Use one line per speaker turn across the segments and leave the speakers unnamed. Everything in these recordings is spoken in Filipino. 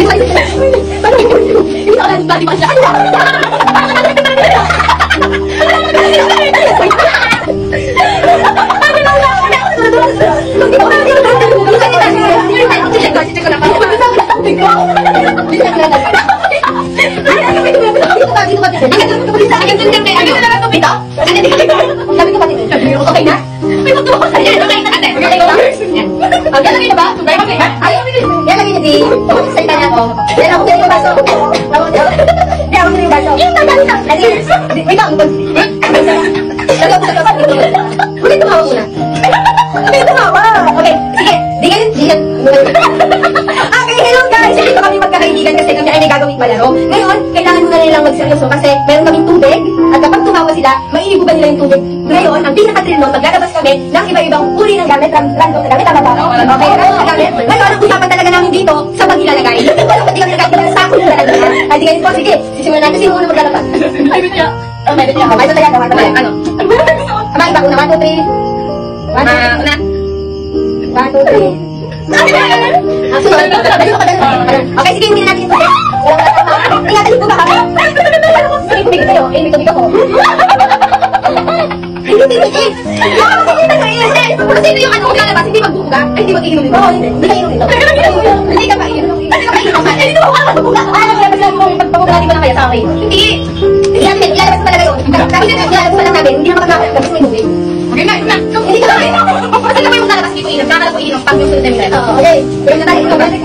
Hindi ka lang body pa siya. Okay na? May magtuwa ko sa'yo. Okay na ate. Okay na? Ang galagay na ba? Subay ka ba? Ayaw mo din. Yan lagi niya di. Salita niya ako. Yan ako din yung baso. Yan ako din yung baso. Wait lang. Huwag tumawa muna. Huwag tumawa. Okay. Sige. Digan. Okay, hello guys. Dito kami magkakaibigan kasi kami ay may gagawing palaro. Ngayon, kailangan muna nilang magseryoso kasi meron kaming tubig at kapag tumawa sila, maiibugan nila yung tubig. Ngayon, ang pinaka-thrill nun, maglalabas kami ng iba-ibang uri ng gamit, random na gamit, tama ba? Okay, random na gamit. Ngayon, ang usapan talaga namin dito, sa pag-ilalagay. Walang pati kami nagkakilala sa ako nila talaga. Ay, di ganyan po, sige. Sisimulan natin, sino muna maglalabas? Ay, bet niya. Ay, ito talaga. Ano? Ama, iba una. 1, 2, 3. 1, 2, 3. Okay, sige, hindi na natin ito. Ingatan niyo po ba kami? Sige, tubig kayo. May tubig ako. Hindi. Kasi yung ano lalabas, hindi magbubuga. Ay, hindi mag-iinom nito. Hindi ka inom nito. Hindi ka pa inom. Hindi ka pa inom. Hindi mo ako magbubuga. Ano kaya basta mo pagbubuga, di ba na kaya sa akin? Hindi. Ilalabas pa talaga yun. Kahit ilalabas pa lang namin, hindi na magkakabas mo inubig. Okay na. Hindi ka pa inom. Kasi naman yung lalabas, hindi ko inom. Kaya ko inom pag yung sunod na yung tayo. Okay. Inom na tayo. Inom na tayo.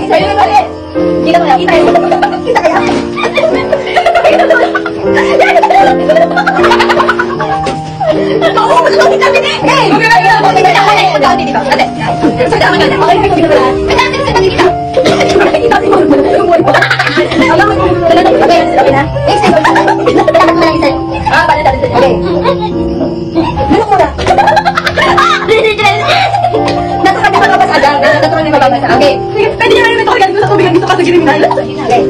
Kita mo na. Kita kaya. Okay. Pwede nyo namin ito kagad sa tubig dito kasi criminal. Okay.